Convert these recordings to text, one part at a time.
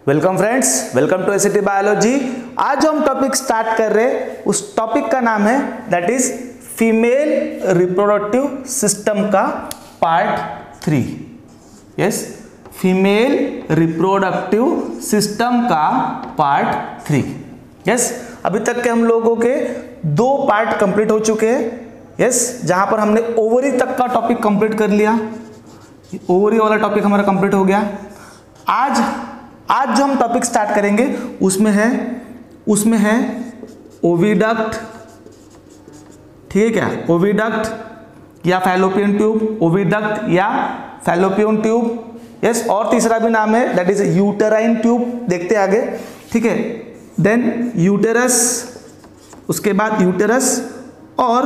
Welcome friends, welcome to SET biology. आज हम topic start कर रहे हैं, उस टॉपिक का नाम है that is female reproductive system का part 3। Yes, female reproductive system का पार्ट 3। यस, अभी तक के हम लोगों के 2 पार्ट कंप्लीट हो चुके हैं। यस, जहां पर हमने ओवरी तक का टॉपिक कंप्लीट कर लिया, ओवरी वाला टॉपिक हमारा कंप्लीट हो गया। आज जो हम टॉपिक स्टार्ट करेंगे उसमें है ओविडक्ट। ठीक है क्या? ओविडक्ट या फैलोपियन ट्यूब, ओविडक्ट या फैलोपियन ट्यूब। यस, और तीसरा भी नाम है दैट इज यूटेराइन ट्यूब। देखते हैं आगे। ठीक है, देन यूटेरस, उसके बाद यूटेरस और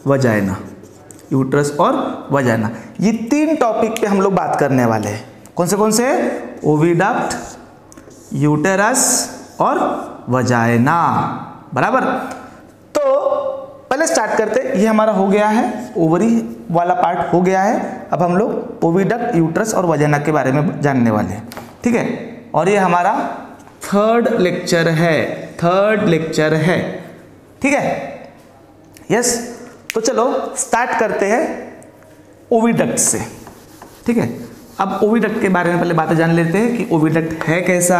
वजाइना। यूटेरस और वजाइना, ये 3 टॉपिक पे हम लोग बात करने वाले हैं। कौन से? ओविडक्ट, यूटेरस और वजाइना। बराबर। तो पहले स्टार्ट करते, ये हमारा हो गया है, ओवरी वाला पार्ट हो गया है। अब हम लोग ओविडक्ट, यूटेरस और वजाइना के बारे में जानने वाले हैं। ठीक है, और ये हमारा थर्ड लेक्चर है। ठीक है, यस। तो चलो स्टार्ट करते हैं ओविडक्ट से। ठीक है, अब ओविडक्ट के बारे में पहले बातें जान लेते हैं कि ओविडक्ट है कैसा,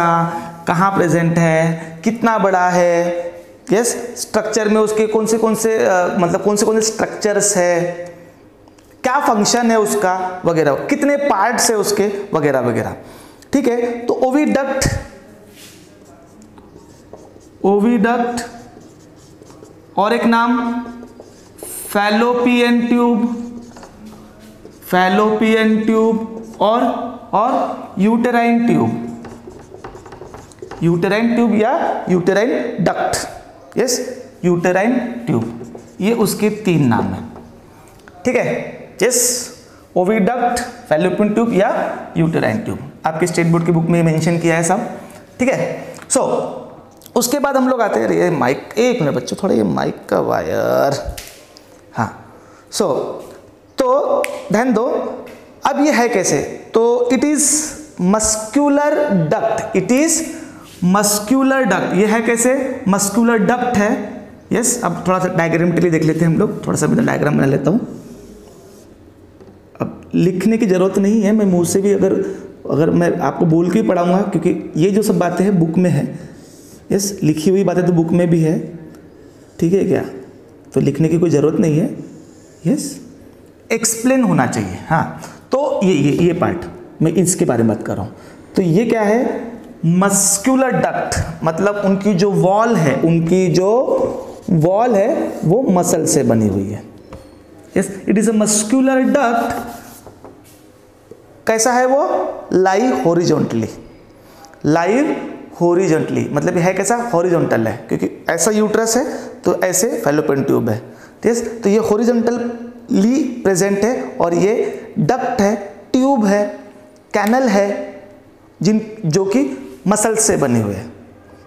कहाँ प्रेजेंट है, कितना बड़ा है। यस, स्ट्रक्चर में उसके कौन से स्ट्रक्चर्स है, क्या फंक्शन है उसका वगैरह, कितने पार्ट्स है उसके वगैरह वगैरह। ठीक है, तो ओविडक्ट और एक नाम फैलोपियन ट्यूब और यूटेराइन ट्यूब या uterine duct. Yes, uterine tube, ये उसके 3 नाम हैं। ठीक है, यस, ओविडक्ट, फैलोपियन ट्यूब या यूटेराइन ट्यूब, आपके स्टेट बोर्ड की बुक में मेंशन किया है सब। ठीक है, सो उसके बाद हम लोग आते हैं, ये माइक, एक मिनट बच्चों, थोड़ा ये माइक का वायर, हाँ। तो ध्यान दो, अब ये है कैसे? तो इट इज मस्क्यूलर डक्ट। ये है कैसे? मस्क्यूलर डक्ट है। यस, अब थोड़ा सा डायग्रामेटिकली देख लेते हैं हम लोग। थोड़ा सा मैं डायग्राम बना लेता हूं। अब लिखने की जरूरत नहीं है, मैं मुंह से भी अगर मैं आपको बोल के ही पढ़ाऊंगा, क्योंकि ये जो सब बातें हैं बुक में है। यस, लिखी हुई बातें तो बुक में भी है। ठीक है क्या? तो लिखने की कोई ज़रूरत नहीं है। यस, एक्सप्लेन होना चाहिए। हाँ, तो ये पार्ट मैं इसके बारे में बात कर रहा हूँ। तो ये क्या है? मस्क्यूलर डक्ट, मतलब उनकी जो वॉल है वो मसल से बनी हुई है। Yes, it is a muscular duct. कैसा है वो? लाई हॉरिजॉन्टली, मतलब है कैसा? हॉरिजॉन्टल है, क्योंकि ऐसा यूट्रस है तो ऐसे फैलोपियन ट्यूब है। ठीक, तो ये हॉरिजॉन्टली प्रेजेंट है, और ये डक्ट है, ट्यूब है, कैनल है, जो कि मसल से बने हुए हैं।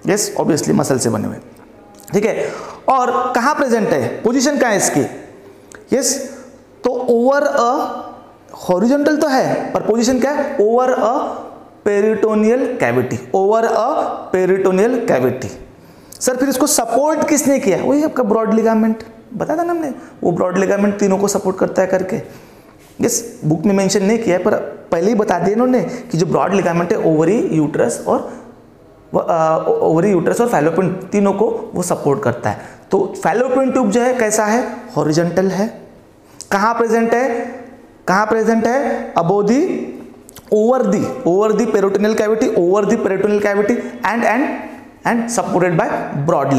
यस, ऑब्वियसली मसल से बने हुए। ठीक है, और कहाँ प्रेजेंट है? पोजीशन कहाँ है इसकी? यस, तो ओवर अ हॉरिजॉन्टल तो है, पर पोजीशन क्या है? Over a peritoneal cavity. Sir फिर इसको सपोर्ट किसने किया? वही आपका ब्रॉड लिगामेंट, बताया था ना हमने, वो ब्रॉड लिगामेंट तीनों को सपोर्ट करता है करके। यस, बुक में मेंशन नहीं किया है, पर पहले ही बता दिया इन्होंने कि जो ब्रॉड लिगामेंट है ओवरी यूट्रस और फैलोपियन तीनों को वो सपोर्ट करता है। तो फैलोपियन ट्यूब जो है कैसा है? हॉरिजॉन्टल है। कहाँ प्रेजेंट है? Above the over the peritoneal cavity and supported by broad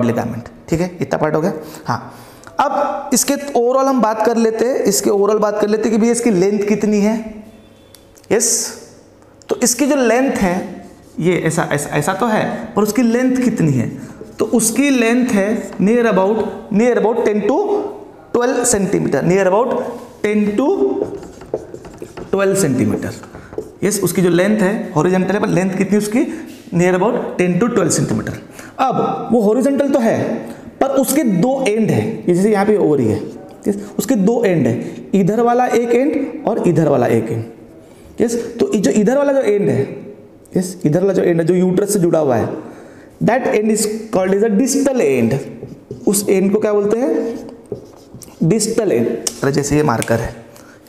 ligament. ठीक है, इतना पार्ट हो गया। हाँ, अब इसके ओवरऑल हम बात कर लेते हैं कि भैया इसकी लेंथ कितनी है। यस, तो इसकी जो लेंथ है, ये ऐसा तो है, पर उसकी लेंथ कितनी है? तो उसकी लेंथ है near about 10 to 12 centimetre, near about 10 to 12 centimetre. Yes, उसकी जो लेंथ है हॉरिजॉन्टल है, पर लेंथ कितनी उसकी? Near about 10 to 12 centimetre. अब वो हॉरिजॉन्टल तो है, पर उसके 2 एंड है, जैसे यहाँ पे ओवरी है, उसके 2 एंड है, इधर वाला एक एंड और इधर वाला एक एंड। यस। तो जो इधर वाला जो एंड है, यस, इधर वाला जो एंड है जो यूट्रस से जुड़ा हुआ है, that end is called as a distal end. उस एंड को क्या बोलते हैं? Distal end. अरे जैसे ये मार्कर है,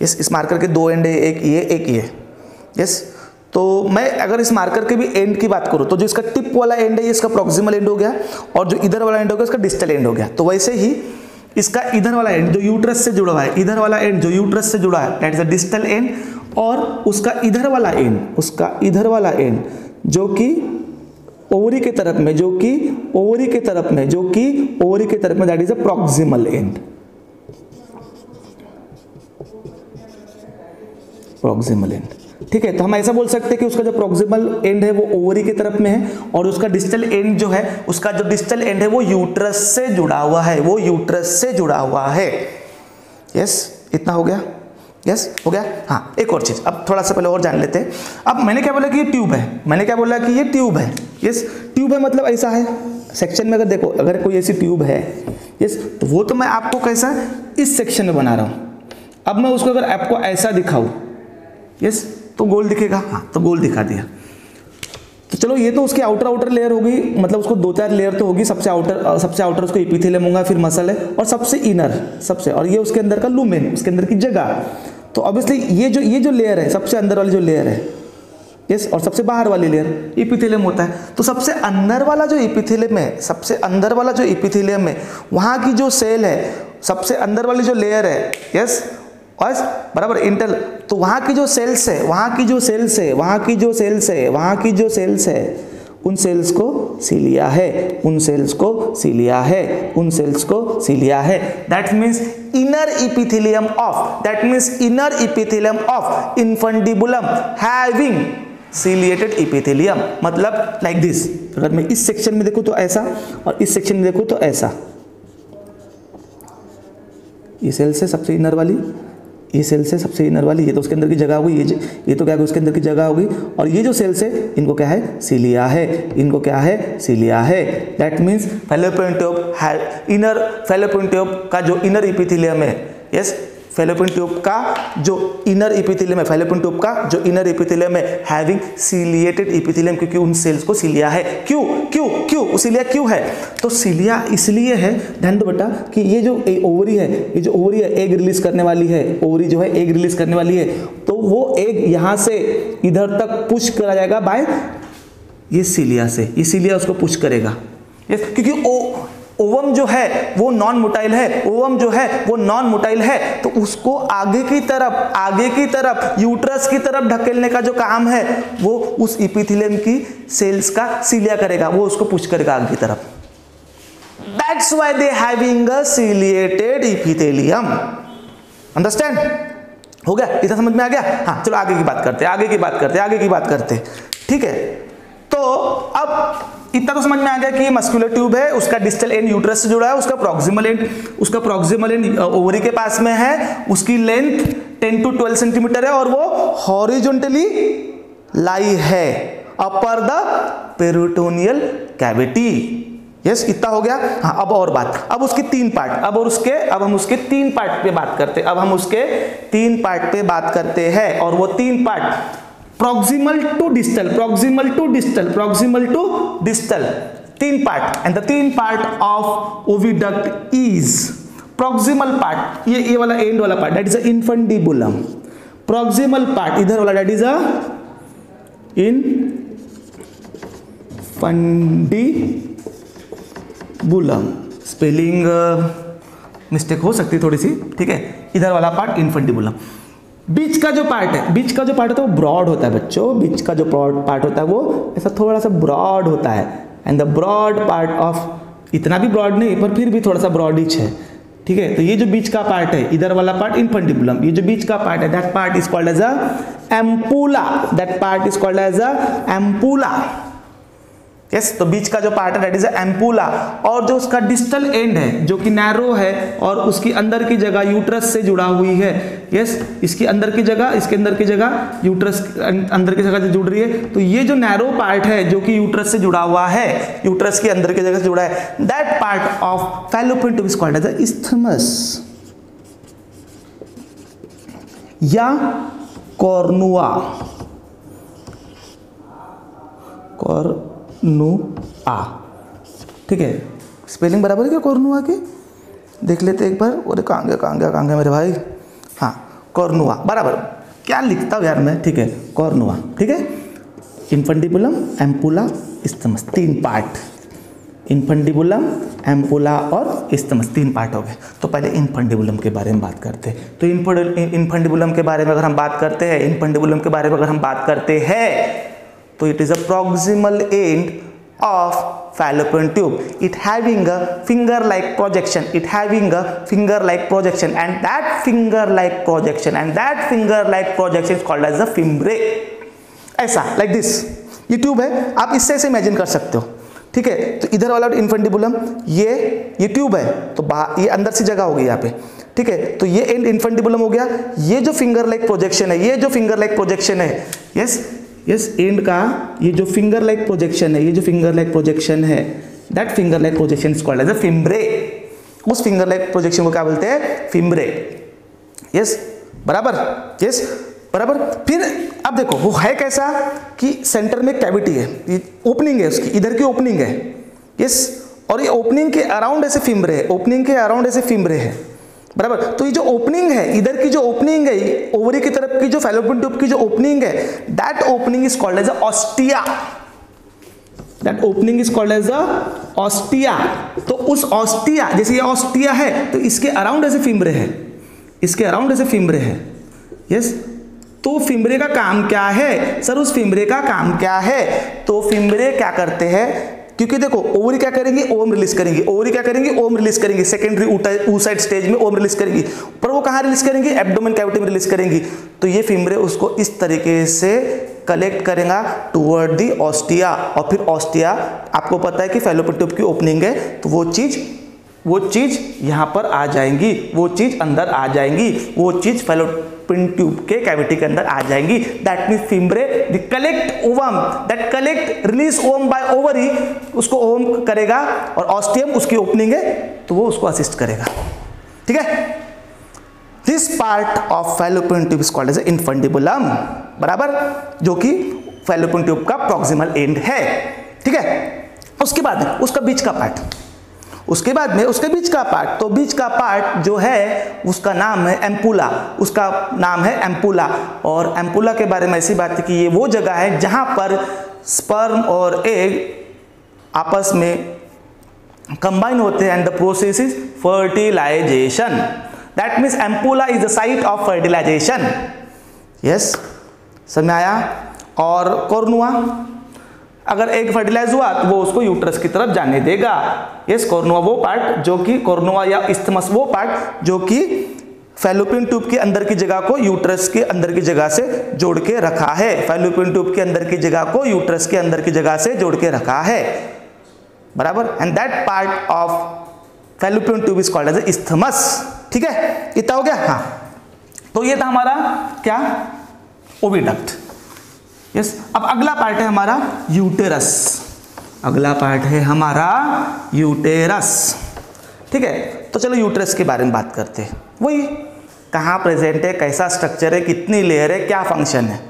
यस, इस मार्कर के दो एंड है, एक ये एक ये, यस। तो मैं अगर इस मार्कर के भी एंड की बात करूं तो जो इसका टिप वाला एंड है ये इसका प्रॉक्सिमल एंड हो गया, और जो इधर वाला एंड हो गया इसका डिस्टल एंड हो गया। तो वैसे ही इसका इधर वाला एंड जो यूट्रस से जुड़ा हुआ है, इधर वाला एंड जो यूट्रस से जुड़ा है, that is a distal and. और उसका इधर वाला एंड, उसका इधर वाला एंड जो कि ओवरी के तरफ में, जो कि ओवरी के तरफ में, जो कि ओवरी के तरफ में, that is a proximal and. Proximal and, ठीक है। तो हम ऐसा बोल सकते हैं कि उसका जो प्रॉक्सिमल एंड है वो ओवरी की तरफ में है, और उसका डिस्टल एंड जो है, उसका जो डिस्टल एंड है वो यूट्रस से जुड़ा हुआ है, वो यूट्रस से जुड़ा हुआ है। यस, इतना हो गया? यस, हो गया। हाँ, एक और चीज अब थोड़ा सा पहले और जान लेते हैं। अब मैंने क्या बोला कि ये ट्यूब है, मैंने क्या बोला कि ये ट्यूब है। यस, ट्यूब है मतलब ऐसा है। सेक्शन में अगर देखो, अगर कोई ऐसी ट्यूब है, यस, तो वो तो मैं आपको कैसा इस सेक्शन में बना रहा हूं। अब मैं उसको अगर आपको ऐसा दिखाऊं, यस, तो गोल दिखेगा। हाँ, तो गोल दिखा दिया। तो चलो, ये तो उसकी आउटर लेयर होगी, मतलब उसको 2-4 लेयर तो होगी। सबसे आउटर उसको एपिथेलियम होगा, फिर मसल है, और सबसे इनर, सबसे, और ये उसके अंदर का लूमेन, उसके अंदर की जगह। तो ऑब्वियसली ये जो लेयर है, सबसे अंदर वाली जो लेयर है, यस, और सबसे बाहर वाली लेयर एपिथेलियम होता है। तो सबसे अंदर वाला जो एपिथेलियम है, सबसे अंदर वाला जो एपिथेलियम है, वहां की जो सेल है, सबसे अंदर वाली जो लेयर है, यस, और बराबर इंटर, तो वहां की जो सेल्स है, वहां की जो सेल्स है, वहां की जो सेल्स है, वहां की जो सेल्स है, उन सेल्स को सीलिया है, उन सेल्स को सीलिया है, उन सेल्स को सीलिया है। That means inner epithelium of, that means inner epithelium of infundibulum having ciliated epithelium, मतलब लाइक दिस। अगर मैं इस सेक्शन में देखूं तो ऐसा, और इस सेक्शन में देखूं तो ऐसा। ये सेल्स है सबसे इनर वाली, ये सेल्स है सबसे इनर वाली, ये तो उसके अंदर की जगह होगी, ये तो क्या है उसके अंदर की जगह होगी। और ये जो सेल्स है इनको क्या है? सीलिया है, इनको क्या है? सीलिया है। That means fallopian tube, inner fallopian tube का जो इनर एपिथेलियम है, यस, फैलोपियन ट्यूब का जो इनर एपिथेलियम है, फैलोपियन ट्यूब का जो इनर एपिथेलियम है, हैविंग सीलिएटेड एपिथेलियम, क्योंकि उन सेल्स को सीलिया है। क्यों क्यों क्यों सीलिया क्यों है? तो सीलिया इसलिए है, ध्यान दो बेटा, कि ये जो ओवरी है, ये जो ओवरी है एग रिलीज करने वाली है, ओवरी जो है एग रिलीज करने वाली है, तो वो एग यहां से इधर तक पुश करा जाएगा बाय ये सीलिया से, ये सीलिया उसको पुश करेगा। यस, क्योंकि ओवम जो है वो नॉन मोटाइल है, ओवम जो है वो नॉन मोटाइल है, तो उसको आगे की तरफ यूट्रस की तरफ ढकेलने का जो काम है वो उस एपिथेलियम की सेल्स का सीलिया करेगा, वो उसको पुश करेगा आगे की तरफ। That's why they having a ciliated epithelium. Understand? हो गया? इतना समझ में आ गया? हाँ, चलो आगे की बात करते। ठीक है, तो अब इतना तो समझ में आ गया कि ये मस्कुलर ट्यूब है, उसका डिस्टल एंड यूट्रस से जुड़ा है, उसका प्रॉक्सिमल एंड ओवरी के पास में है, उसकी लेंथ 10 to 12 सेंटीमीटर है, और वो हॉरिजॉन्टली लाई है अपर द पेरिटोनियल कैविटी। यस, इतना हो गया। हाँ, अब और बात, अब उसके 3 पार्ट, अब हम उसके 3 पार्ट पे बात करते हैं, और वो 3 part proximal to distal 3 part, and the 3 part of oviduct is proximal part, ये वाला एंड वाला part, that is a infundibulum। proximal part इधर वाला, that is a infundibulum। Spelling mistake हो सकती है थोड़ी सी, ठीक है। इधर वाला पार्ट infundibulum। बीच का जो पार्ट होता है वो ब्रॉड होता है बच्चों, बीच का जो पार्ट होता है वो ऐसा थोड़ा सा ब्रॉड होता है, and the broad part of, इतना भी ब्रॉड नहीं पर फिर भी थोड़ा सा ब्रॉडिच है, ठीक है। तो ये जो बीच का पार्ट है, इधर वाला पार्ट इन्फंडिबुलम, ये जो बीच का पार्ट है, that part is called as a ampulla, yes. तो बीच का जो पार्ट है दैट इज एम्पूला, और जो उसका डिस्टल एंड है जो कि नैरो है, और उसकी अंदर की जगह यूट्रस से जुड़ा हुई है, यस, इसके अंदर की जगह यूट्रस अंदर की जगह से जुड़ रही है। तो ये जो नैरो पार्ट है जो कि यूट्रस से जुड़ा हुआ है, यूट्रस की अंदर की जगह से जुड़ा है, that part of fallopian tube is called as a isthmus, या कॉर्नुआ, कॉर्नुआ, ठीक है। स्पेलिंग बराबर है क्या कॉर्नुआ की? देख लेते एक बार। अरे कहाँ गया मेरे भाई? हाँ, कॉर्नुआ बराबर। क्या लिखता हूँ यार मैं, ठीक है, कॉर्नुआ, ठीक है। Infundibulum, ampulla, isthmus, 3 part. Infundibulum, ampulla और इस्थमस, 3 पार्ट हो गए। तो पहले इन्फंडिबुलम के बारे में बात करते हैं। तो इन्फंडिबुलम के बारे में अगर हम बात करते हैं, इन्फंडिबुलम के बारे में अगर हम बात करते हैं, तो it is a proximal and of fallopian tube, it having a finger like projection, it having a finger like projection, and that finger like projection is called as the fimbre। ऐसा like this, ये tube है, आप इससे ऐसे imagine कर सकते हो, ठीक है। तो इधर वाला इन्फंडिबुलम, ये ट्यूब है, तो ये अंदर से जगह होगी यहाँ पे, ठीक है। तो ये एंड इन्फंडिबुलम हो गया। ये जो फिंगर लाइक प्रोजेक्शन है, ये जो फिंगर लाइक प्रोजेक्शन है, यस एंड का ये जो फिंगर लाइक प्रोजेक्शन है, ये जो फिंगर लाइक प्रोजेक्शन है, that finger like projection is called as a fimbriae. उस फिंगर लाइक प्रोजेक्शन को क्या बोलते हैं? फिम्ब्रे। यस बराबर, यस बराबर। फिर अब देखो वो है कैसा कि सेंटर में कैविटी है, ओपनिंग है उसकी, इधर की ओपनिंग है, यस, और ये ओपनिंग के अराउंड ऐसे फिम्ब्रे है, ओपनिंग के अराउंड ऐसे फिम्ब्रे है, बराबर। तो ये जो ओपनिंग है, इधर की जो ओपनिंग है, ओवरी की तरफ की जो फैलोपियन ट्यूब की जो ओपनिंग है, that opening is called as a ostia, that opening is called as a ostia. तो उस ऑस्टिया, जैसे ये ऑस्टिया है, तो इसके अराउंड ऐसे फिम्ब्रे है, इसके अराउंड ऐसे फिम्ब्रे है, यस। तो फिम्ब्रे का काम क्या है सर? उस फिम्ब्रे का काम क्या है? तो फिम्ब्रे क्या करते हैं, क्योंकि देखो ओवरी क्या करेंगी? ओम रिलीज करेंगी। ओवरी क्या करेंगी? ओम रिलीज करेंगी। सेकेंडरी ऊसाइड स्टेज में ओम रिलीज करेंगी, पर वो कहाँ रिलीज करेंगी? एब्डोमेन कैविटी में रिलीज करेंगी। तो ये फिम्ब्रे उसको इस तरीके से कलेक्ट करेगा टुवर्ड दी ऑस्टिया, और फिर ऑस्टिया, आपको पता है कि फैलोपियन ट्यूब की ओपनिंग है, तो वो चीज यहाँ पर आ जाएंगी, वो चीज अंदर आ जाएंगी, वो चीज फैलोपियन ट्यूब के कैविटी के अंदर आ जाएंगी। That means fimbriae the collect ovum, that collect release ovum by ovary, उसको ओवम करेगा, और ऑस्टियम उसकी ओपनिंग है, तो वो उसको असिस्ट करेगा, ठीक है। This part of fallopian tube is called as infundibulum, बराबर, जो कि फैलोपियन ट्यूब का प्रॉक्सिमल एंड है, ठीक है। उसके बाद उसका बीच का पार्ट, उसके बाद में उसके बीच का पार्ट, तो बीच का पार्ट जो है उसका नाम है एम्पुला, उसका नाम है एम्पुला। और एम्पुला के बारे में ऐसी बात है कि ये वो जगह है जहां पर स्पर्म और एग आपस में कंबाइन होते हैं, and the process is fertilisation. That means ampulla is the site of fertilisation. Yes, समझ में आया? और कॉर्नुआ, अगर एग फर्टिलाइज हुआ तो वो उसको यूट्रस की तरफ जाने देगा। यस, कॉर्नुआ वो पार्ट जो कि कॉर्नुआ या इस्थमस वो पार्ट जो कि फैलोपियन ट्यूब के अंदर की जगह को यूट्रस के अंदर की जगह से जोड़ के रखा है। फैलोपियन ट्यूब के अंदर की जगह को यूट्रस के अंदर की जगह से जोड़ के रखा है, बराबर। And that part of fallopian tube is called as isthmus, ठीक है। इतना हो गया? हाँ, तो ये था हमारा क्या? ओविडक्ट। यस, अब अगला पार्ट है हमारा यूटेरस। अगला पार्ट है हमारा यूटेरस, ठीक है। तो चलो यूटेरस के बारे में बात करते हैं। वही कहाँ प्रेजेंट है, कैसा स्ट्रक्चर है, कितनी लेयर है, क्या फंक्शन है।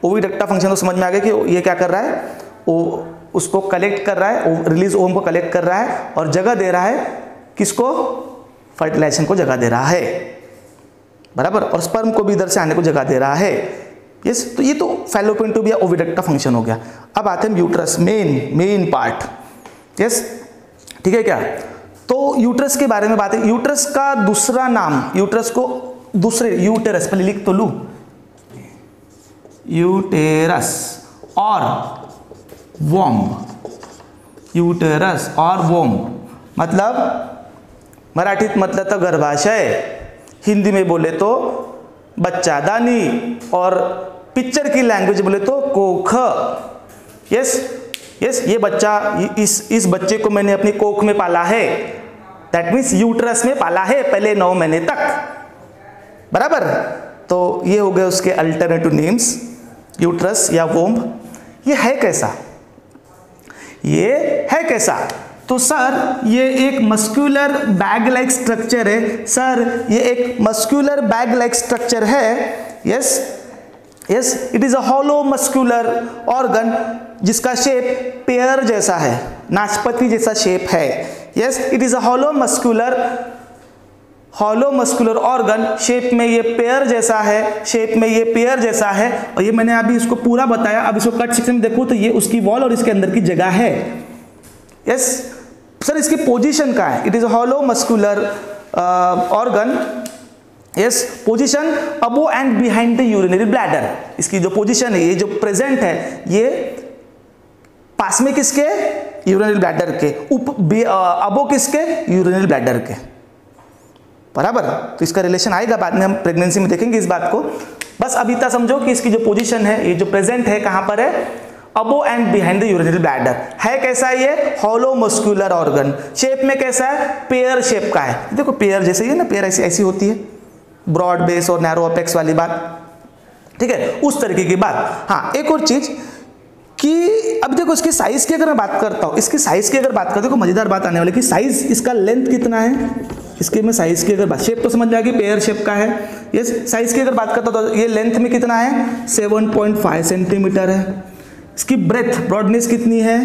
ओविडक्ट फंक्शन तो समझ में आ गया कि ये क्या कर रहा है, वो उसको कलेक्ट कर रहा है, रिलीज ओम को कलेक्ट कर रहा है और जगह दे रहा है किसको? फर्टिलाइजेशन को जगह दे रहा है, बराबर, और स्पर्म को भी इधर से आने को जगह दे रहा है। यस, तो ये तो फैलोपियन ट्यूब या ओविडक्ट का फंक्शन हो गया। अब आते हैं यूट्रस, मेन पार्ट। यस, ठीक है क्या? तो यूट्रस के बारे में बात है। यूट्रस का दूसरा नाम, यूट्रस को दूसरे यूटेरस, पहले लिख तो लू, यूटेरस और वोम्ब। यूटेरस और वोम्ब मतलब मराठीत मतलब तो गर्भाशय, हिंदी में बोले तो बच्चादानी, और पिक्चर की लैंग्वेज बोले तो कोख। यस यस, ये बच्चा, इस बच्चे को मैंने अपनी कोख में पाला है, दैट मीन्स यूट्रस में पाला है पहले 9 महीने तक, बराबर। तो ये हो गए उसके अल्टरनेटिव नेम्स, यूट्रस या वोम्ब। ये है कैसा? ये है कैसा? तो सर ये एक मस्कुलर बैग लाइक स्ट्रक्चर है। सर ये एक मस्कुलर बैग लाइक स्ट्रक्चर है। Yes, yes, it is a hollow muscular organ जिसका शेप पेयर जैसा है, नाशपाती जैसा शेप है। Yes, it is a hollow muscular organ, shape में ये पेयर जैसा है, शेप में ये पेयर जैसा है। और ये मैंने अभी इसको पूरा बताया, अब इसको कट सेक्शन में देखो तो ये उसकी वॉल और इसके अंदर की जगह है। यस सर, इसकी पोजीशन का है, it is a hollow muscular organ. Yes, position above and behind the urinary bladder. इसकी जो पोजीशन है, ये जो प्रेजेंट है, ये पास में किसके, यूरिनरी ब्लैडर के, अबो किसके, यूरिनरी ब्लैडर के, बराबर। तो इसका रिलेशन आएगा बाद में, हम प्रेगनेंसी में देखेंगे इस बात को। बस अभी तक समझो कि इसकी जो पोजीशन है, ये जो प्रेजेंट है कहां पर है, above and behind the urinary bladder है। कैसा है ये, हॉलो मस्कुलर ऑर्गन, शेप में कैसा है, पेयर शेप का है। देखो पेयर जैसे ही है ना, पेयर ऐसी ऐसी होती है, ब्रॉड बेस और नैरो अपेक्स वाली बात, ठीक है, उस तरीके की बात। हाँ, एक और चीज कि अब देखो इसकी साइज की अगर मैं बात करता हूं, इसकी साइज की अगर बात करता हूं, देखो मजेदार बात आने वाली कि साइज, इसका लेंथ कितना है, इसके में साइज की अगर बात, शेप तो समझ में आ गई, पेयर शेप का है। ये साइज की अगर बात करता हूं तो ये लेंथ में कितना है, 7.5 सेंटीमीटर है। इसकी ब्रेथ, ब्रॉडनेस कितनी है,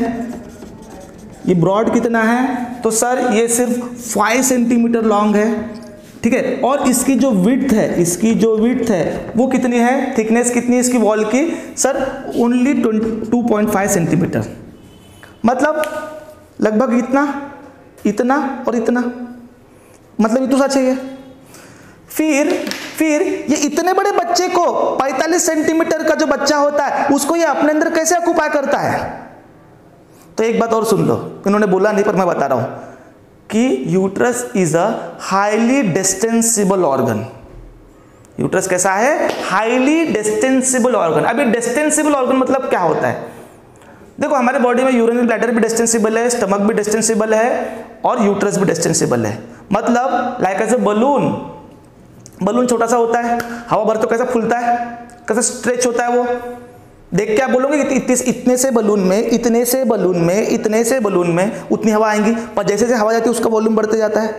ये ब्रॉड कितना है, तो सर ये सिर्फ 5 सेंटीमीटर लॉन्ग है, ठीक है। और इसकी जो विड्थ है, इसकी जो विड्थ है वो कितनी है, थिकनेस कितनी है इसकी वॉल की, सर ओनली 2.5 सेंटीमीटर, मतलब लगभग इतना, इतना और इतना, मतलब ये तो सच है ये। फिर ये इतने बड़े बच्चे को 45 सेंटीमीटर का जो बच्चा होता है उसको ये अपने अंदर कैसे ऑक्युपाई करता है। तो एक बात और सुन लो, इन्होंने बोला नहीं पर मैं बता रहा हूं कि uterus is a highly distensible organ. Uterus कैसा है, हाईली डिस्टेंसिबल ऑर्गन। अभी डिस्टेंसिबल ऑर्गन मतलब क्या होता है, देखो हमारे बॉडी में यूरिनरी ब्लैडर भी डिस्टेंसिबल है, स्टमक भी डिस्टेंसिबल है और यूट्रस भी डिस्टेंसिबल है। मतलब लाइक एज ए बलून छोटा सा होता है, हवा भर तो कैसा फूलता है, कैसा स्ट्रेच होता है, वो देख के आप बोलोगे इतने से बलून में उतनी हवा आएंगी, पर जैसे जैसे हवा जाती है उसका वॉल्यूम बढ़ते जाता है।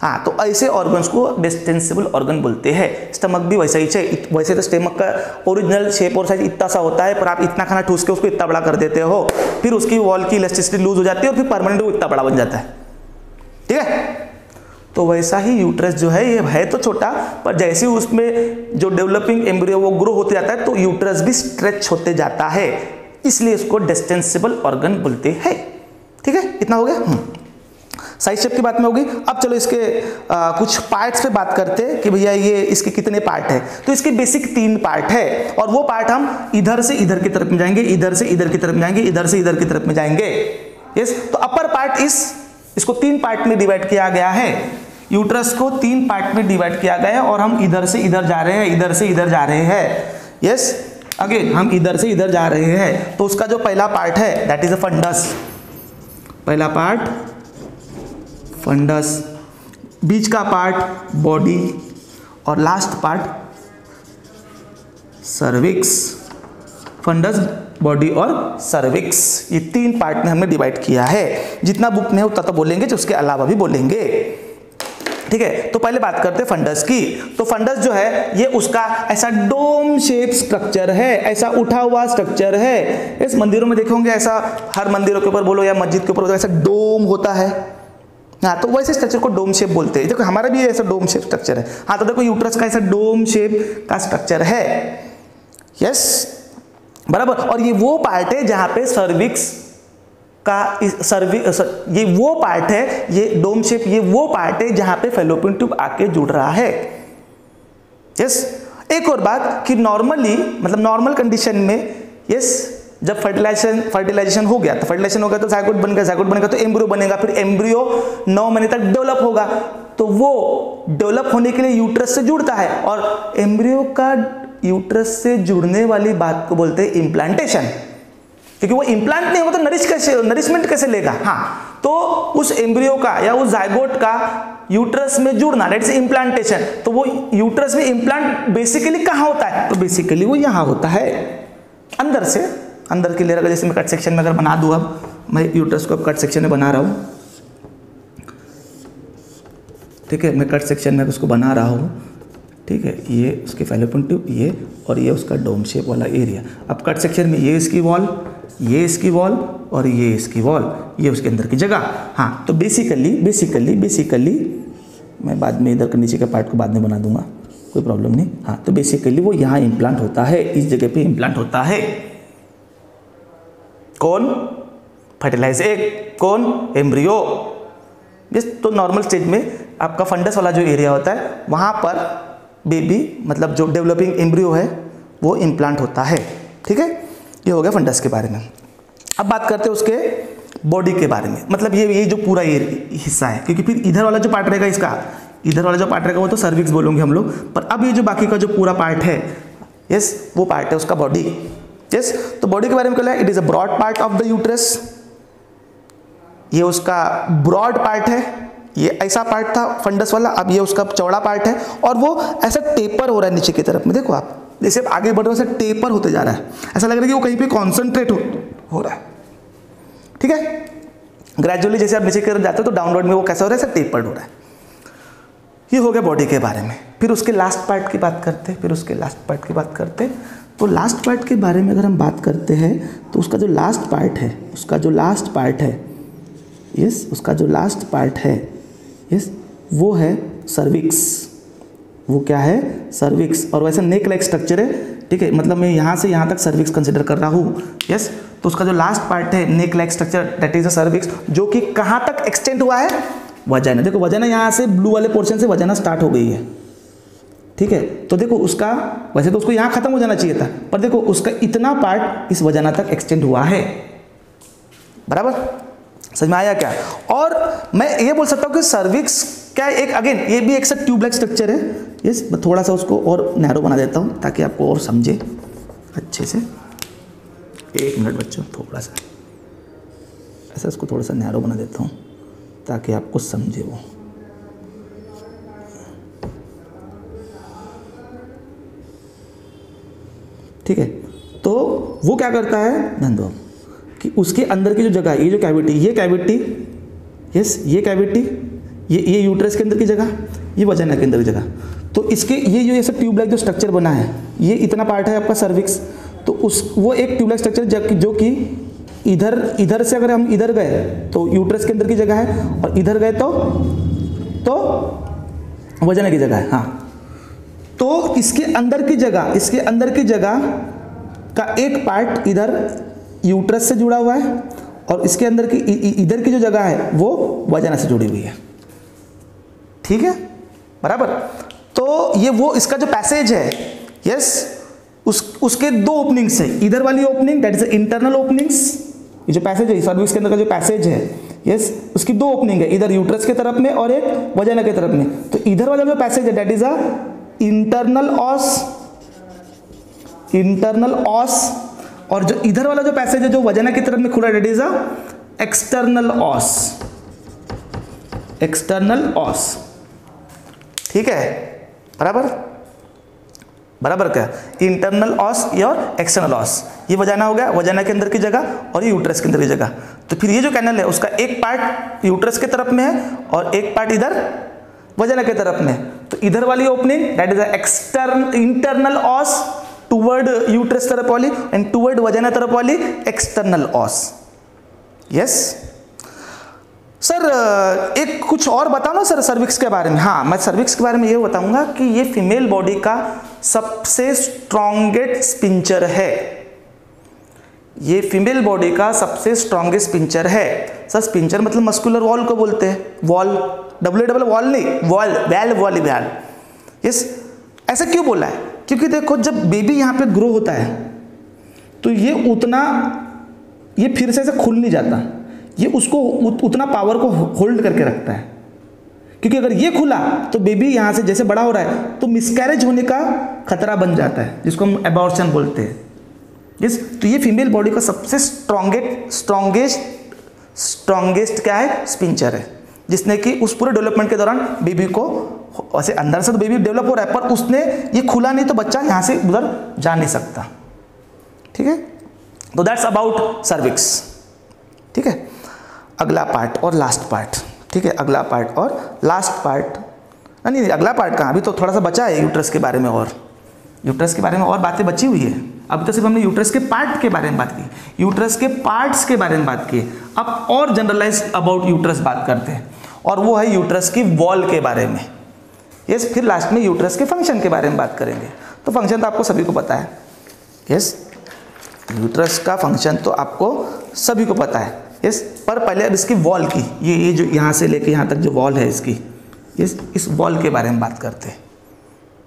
हाँ, तो ऐसे ऑर्गन्स को डिस्टेंसिबल ऑर्गन बोलते हैं। स्टमक भी वैसा ही है, वैसे तो स्टमक का ओरिजिनल शेप और साइज इतना सा होता है, पर आप इतना खाना ठूस के उसको इतना बड़ा कर देते हो, फिर उसकी वॉल की इलास्टिसिटी लूज हो जाती है और फिर परमानेंट वो इतना बड़ा बन जाता है, ठीक है। तो वैसा ही यूट्रस जो है, ये है तो छोटा, पर जैसे ही उसमें जो डेवलपिंग एम्ब्रियो वो ग्रो होते जाता है तो यूट्रस भी स्ट्रेच होते जाता है, इसलिए इसको डिस्टेंसिबल ऑर्गन बोलते हैं, ठीक है। इतना हो गया, साइज शेप की बात में होगी। अब चलो इसके कुछ पार्ट्स पे बात करते हैं कि भैया ये इसके कितने पार्ट है। तो इसके बेसिक 3 पार्ट है और वो पार्ट हम इधर से इधर की तरफ में जाएंगे, इधर से इधर की तरफ में जाएंगे, इधर से इधर की तरफ में जाएंगे। यस, तो अपर पार्ट इसको 3 पार्ट में डिवाइड किया गया है। यूट्रस को 3 पार्ट में डिवाइड किया गया है और हम इधर से इधर जा रहे हैं, इधर से इधर जा रहे हैं। यस, अगेन हम इधर से इधर जा रहे हैं। तो उसका जो पहला पार्ट है दैट इज अ फंडस, पहला पार्ट फंडस, बीच का पार्ट बॉडी और last part cervix. Fundus, body और सर्विक्स, ये 3 पार्ट में हमने डिवाइड किया है। जितना बुक में उतना तो बोलेंगे, जो उसके अलावा भी बोलेंगे, ठीक है। तो पहले बात करते हैं फंडस की। तो फंडस जो है ये उसका ऐसा डोम शेप स्ट्रक्चर है, ऐसा उठा हुआ स्ट्रक्चर है। इस मंदिरों में देखोगे ऐसा, हर मंदिरों के ऊपर बोलो या मस्जिद के ऊपर ऐसा डोम होता है। हाँ, तो वैसे स्ट्रक्चर को डोम शेप बोलते हैं। देखो हमारा भी ऐसा डोम शेप स्ट्रक्चर है। हाँ, तो देखो यूट्रस का ऐसा डोम शेप का स्ट्रक्चर है। यस, बराबर। और ये वो पार्ट है जहां पे सर्विक्स का ये वो पार्ट है, ये डोम शेप, ये वो पार्ट है जहां पे फैलोपियन ट्यूब आके जुड़ रहा है। यस, एक और बात कि नॉर्मली, मतलब नॉर्मल कंडीशन में, यस, जब फर्टिलाइजेशन हो गया तो जायगोट बन गया, जायगोट बनेगा तो एम्ब्रियो बनेगा, फिर एम्ब्रियो 9 महीने तक डेवलप होगा। तो वो डेवलप होने के लिए यूट्रस से जुड़ता है और एम्ब्रियो का यूट्रस से जुड़ने वाली बात को बोलते हैं इम्प्लांटेशन, क्योंकि वो इम्प्लांट नहीं होगा तो नरिशमेंट कैसे लेगा। हाँ, तो उस एम्ब्रियो का या उस जायगोट का यूट्रस में जुड़ना, दैट इज इम्प्लांटेशन। तो वो यूट्रस में इम्प्लांट बेसिकली कहाँ होता है, तो बेसिकली वो यहाँ होता है, अंदर से, अंदर की लेयर का। जैसे मैं कट सेक्शन में अगर बना दूँ, अब मैं यूट्रस को अब कट सेक्शन में बना रहा हूँ, ठीक है, मैं कट सेक्शन में उसको बना रहा हूँ। ठीक है, ये उसके फैलोपियन ट्यूब, ये और ये उसका डोम शेप वाला एरिया। अब कट सेक्शन में ये इसकी वॉल, ये इसकी वॉल और ये इसकी वॉल, ये उसके अंदर की जगह। हाँ, तो बेसिकली मैं बाद में इधर के नीचे के पार्ट को बाद में बना दूंगा, कोई प्रॉब्लम नहीं। हाँ, तो बेसिकली वो यहाँ इम्प्लांट होता है, इस जगह पे इम्प्लांट होता है। कौन? Fertilize egg. कौन? एम्ब्रियो। तो नॉर्मल स्टेज में आपका फंडस वाला जो एरिया होता है वहाँ पर बेबी मतलब जो डेवलपिंग एम्ब्रियो है वो इम्प्लांट होता है। ठीक है, ये हो गया फंडस के बारे में। अब बात करते हैं उसके बॉडी के बारे में, मतलब ये जो पूरा ये हिस्सा है, क्योंकि फिर इधर वाला जो पार्ट रहेगा इसका, इधर वाला जो पार्ट रहेगा वो तो सर्विक्स बोलेंगे हम लोग, पर अब ये जो बाकी का जो पूरा पार्ट है, यस, वो पार्ट है उसका बॉडी। यस, तो बॉडी के बारे में क्या है? It is a broad part of the uterus. ये उसका ब्रॉड पार्ट है, ये ऐसा पार्ट था फंडस वाला, अब ये उसका चौड़ा पार्ट है और वो ऐसा टेपर हो रहा है नीचे की तरफ में। देखो आप जैसे आप आगे बढ़ रहे हो, ऐसा टेपर होते जा रहा है, ऐसा लग रहा है कि वो कहीं पे कॉन्सेंट्रेट हो रहा है। ठीक है, ग्रेजुअली जैसे आप नीचे की तरफ जाते हो तो डाउनवर्ड में वो कैसा हो रहा है? ऐसा टेपर्ड हो रहा है। ये हो गया बॉडी के बारे में। फिर उसके लास्ट पार्ट की बात करते हैं, तो लास्ट पार्ट के बारे में अगर हम बात करते हैं तो उसका जो लास्ट पार्ट है, वो है सर्विक्स। वो क्या है? सर्विक्स। और वैसे नेक लाइक स्ट्रक्चर है। ठीक है, मतलब मैं यहाँ से यहाँ तक सर्विक्स कंसिडर कर रहा हूँ। यस, तो उसका जो लास्ट पार्ट है neck like structure, that is a cervix, जो कि कहाँ तक एक्सटेंड हुआ है? वजाइना। देखो वजाइना यहाँ से ब्लू वाले पोर्शन से वजाइना स्टार्ट हो गई है। ठीक है, तो देखो उसका, वैसे तो उसको यहाँ खत्म हो जाना चाहिए था, पर देखो उसका इतना पार्ट इस वजाइना तक एक्सटेंड हुआ है। बराबर, समझ में आया क्या? और मैं ये बोल सकता हूँ कि सर्विक्स क्या है, एक अगेन ये भी एक सा ट्यूबलाइक स्ट्रक्चर है। यस, मैं थोड़ा सा उसको और नैरो बना देता हूँ ताकि आपको और समझे अच्छे से। एक मिनट बच्चों, थोड़ा सा ऐसा इसको थोड़ा सा नैरो बना देता हूँ ताकि आपको समझे वो। ठीक है, तो वो क्या करता है ध्यान दो कि उसके अंदर की जो जगह, ये जो कैविटी, यस, ये कैविटी, ये यूट्रस के अंदर की जगह, ये वजाइना के अंदर की जगह, तो इसके ये जो ऐसा ट्यूबलाइक जो स्ट्रक्चर बना है, ये इतना पार्ट है आपका सर्विक्स। तो वो एक ट्यूबलाइक स्ट्रक्चर जो कि इधर से अगर हम इधर गए तो यूट्रस के अंदर की जगह है, और इधर गए तो वजाइना की जगह है। हाँ, तो इसके अंदर की जगह का एक पार्ट इधर यूट्रस से जुड़ा हुआ है, और इसके अंदर की इधर की जो जगह है वो वजाइना से जुड़ी हुई है। ठीक है, बराबर। तो ये वो इसका जो पैसेज है, यस, उसके दो ओपनिंग्स है। इधर वाली opening that is internal openings, ये जो पैसेज है सर्विक्स के अंदर का जो पैसेज है, यस, उसकी दो ओपनिंग है, इधर यूट्रस के तरफ में और एक वजाइना के तरफ में। तो इधर वाला जो पैसेज है दैट इज अ इंटरनल ऑस, और जो इधर वाला जो पैसेज है जो वजाइना की तरफ में खुला है दैट इज अ एक्सटर्नल ऑस। ठीक है, बराबर क्या? इंटरनल ऑस और एक्सटर्नल ऑस, ये वजाइना हो गया, वजाइना के अंदर की जगह और यूट्रस के अंदर की जगह। तो फिर ये जो कैनल है उसका एक पार्ट यूट्रस के तरफ में है और एक पार्ट इधर वजाइना के तरफ में। तो इधर वाली opening that is internal ऑस toward uterus तरफ वाली, एंड टुवर्ड वजाइना तरफ वाली एक्सटर्नल ऑस। यस सर, एक कुछ और बताओ ना सर सर्विक्स के बारे में। हाँ, मैं सर्विक्स के बारे में ये बताऊंगा कि ये फीमेल बॉडी का सबसे स्ट्रॉन्गेस्ट स्पिंचर है। ये फीमेल बॉडी का सबसे स्ट्रॉन्गेस्ट स्पिंचर है। सर स्पिंचर मतलब मस्कुलर वॉल को बोलते हैं, वॉल, वॉल नहीं, वॉल। यस, ऐसा क्यों बोला है? क्योंकि देखो जब बेबी यहाँ पे ग्रो होता है तो ये फिर से ऐसे खुल नहीं जाता, ये उसको उतना पावर को होल्ड करके रखता है। क्योंकि अगर ये खुला तो बेबी यहाँ से जैसे बड़ा हो रहा है तो मिसकैरेज होने का खतरा बन जाता है, जिसको हम एबॉर्शन बोलते हैं। यस, तो ये फीमेल बॉडी का सबसे स्ट्रॉन्गेस्ट क्या है? स्पिंचर है, जिसने कि उस पूरे डेवलपमेंट के दौरान बेबी को, वैसे अंदर से तो बेबी डेवलप हो रहा है पर उसने ये खुला नहीं तो बच्चा यहाँ से उधर जा नहीं सकता। ठीक है, तो दैट्स अबाउट सर्विक्स। ठीक है, अगला पार्ट और लास्ट पार्ट। ठीक है, अगला पार्ट और लास्ट पार्ट नहीं अगला पार्ट कहाँ, अभी तो थोड़ा सा बचा है यूट्रस के बारे में, और यूट्रस के बारे में और बातें बची हुई है। अभी तो सिर्फ हमने यूट्रस के पार्ट के बारे में बात की, यूट्रस के पार्ट्स के बारे में बात की। अब और जनरलाइज अबाउट यूट्रस बात करते हैं, और वो है यूट्रस की वॉल के बारे में। यस, फिर लास्ट में यूट्रस के फंक्शन के बारे में बात करेंगे। तो फंक्शन तो आपको सभी को पता है। यस, यूट्रस का फंक्शन तो आपको सभी को पता है। यस, पर पहले अब इसकी वॉल की, ये जो यहाँ से लेके यहाँ तक जो वॉल है इसकी, यस, इस वॉल के बारे में बात करते हैं।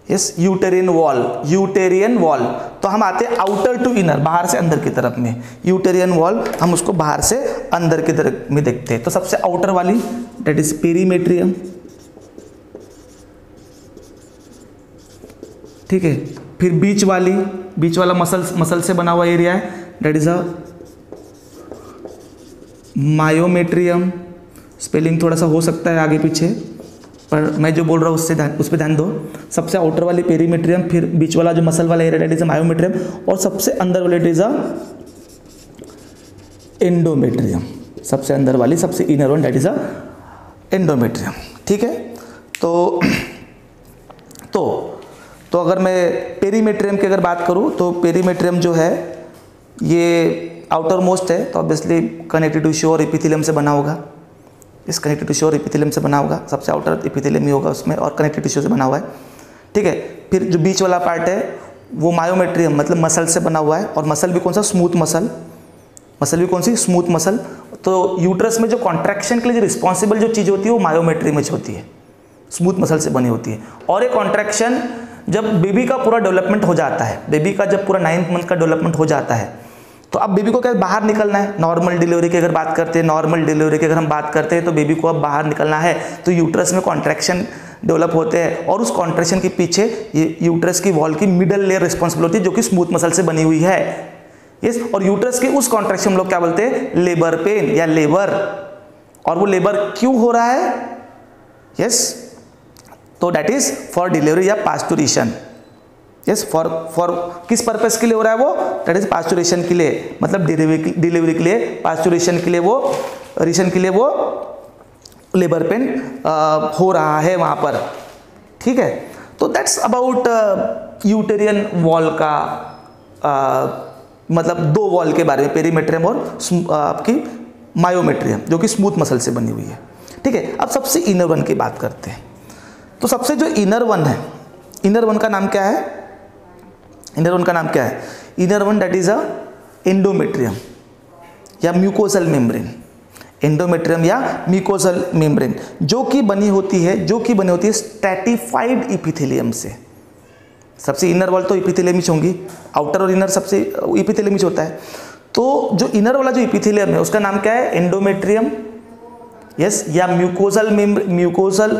Yes, uterine wall, uterine wall. तो हम आते हैं आउटर टू इनर, बाहर से अंदर की तरफ में। यूटेरियन वॉल हम उसको बाहर से अंदर की तरफ में देखते हैं। तो सबसे आउटर वाली दैट इज पेरीमेट्रियम, ठीक है। फिर बीच वाली, बीच वाला मसल से बना हुआ एरिया है, that is a myometrium. Spelling थोड़ा सा हो सकता है आगे पीछे, पर मैं जो बोल रहा हूँ उस पर ध्यान दो। सबसे आउटर वाली पेरीमेट्रियम, फिर बीच वाला जो मसल वाला area that is a myometrium, और सबसे अंदर वाले दैट इज अ एंडोमेट्रियम। सबसे अंदर वाली, सबसे inner one that is a endometrium, ठीक है। तो अगर मैं पेरीमेट्रियम की अगर बात करूँ तो पेरीमेट्रियम जो है ये आउटर मोस्ट है, तो ऑब्वियसली कनेक्टिव टिश्यू और एपिथेलियम से बना होगा। इस कनेक्टिव टिश्यू और एपिथेलियम से बना होगा, सबसे आउटर एपिथेलियम ही होगा उसमें, और कनेक्टिव टिश्यू से बना हुआ है, ठीक है। फिर जो बीच वाला पार्ट है वो मायोमेट्रियम, मतलब मसल से बना हुआ है, और मसल भी कौन सा, स्मूथ मसल। मसल भी कौन सी, स्मूथ मसल। तो यूट्रस में जो कॉन्ट्रैक्शन के लिए जो रिस्पॉन्सिबल जो चीज़ होती है वो मायोमेट्रियम में होती है, स्मूथ मसल से बनी होती है। और ये कॉन्ट्रैक्शन जब बेबी का पूरा डेवलपमेंट हो जाता है, बेबी का जब पूरा 9th मंथ का डेवलपमेंट हो जाता है, तो अब बेबी को क्या बाहर निकलना है। नॉर्मल डिलीवरी की अगर बात करते हैं, नॉर्मल डिलीवरी की अगर हम बात करते हैं, तो बेबी को अब बाहर निकलना है, तो यूट्रस में कॉन्ट्रैक्शन डेवलप होते हैं, और उस कॉन्ट्रैक्शन के पीछे ये यूट्रस की वॉल की मिडल लेयर रिस्पॉन्सिबल होती है, जो कि स्मूथ मसल से बनी हुई है। यस, और यूट्रस के उस कॉन्ट्रैक्शन हम लोग क्या बोलते हैं, लेबर पेन या लेबर। और वो लेबर क्यों हो रहा है, यस, तो दैट इज फॉर डिलीवरी या पास्चुरेशन। यस, फॉर किस पर्पस के लिए हो रहा है वो, दैट इज पास्चुरेशन के लिए, मतलब डिलीवरी के लिए, पास्चुरेशन के लिए, वो रीशन के लिए वो लेबर पेन हो रहा है वहाँ पर, ठीक है। तो दैट्स अबाउट यूटेरियन वॉल का मतलब दो वॉल के बारे में, पेरीमेट्रियम और आपकी मायोमेट्रियम, जो कि स्मूथ मसल से बनी हुई है, ठीक है। अब सबसे इनर वन की बात करते हैं। तो सबसे जो इनर वन है, इनर वन का नाम क्या है, इनर वन का नाम क्या है, inner one that is a endometrium या म्यूकोसल मेम्ब्रेन। एंडोमेट्रियम या म्यूकोसल मेम्ब्रेन जो कि बनी होती है स्ट्रैटिफाइड इपिथेलियम से। सबसे इनर वॉल तो इपिथेलियम ही होंगी, आउटर और इनर सबसे इपिथेलियम ही होता है। तो जो इनर वाला जो इपिथेलियम है उसका नाम क्या है, एंडोमेट्रियम, यस, या म्यूकोसल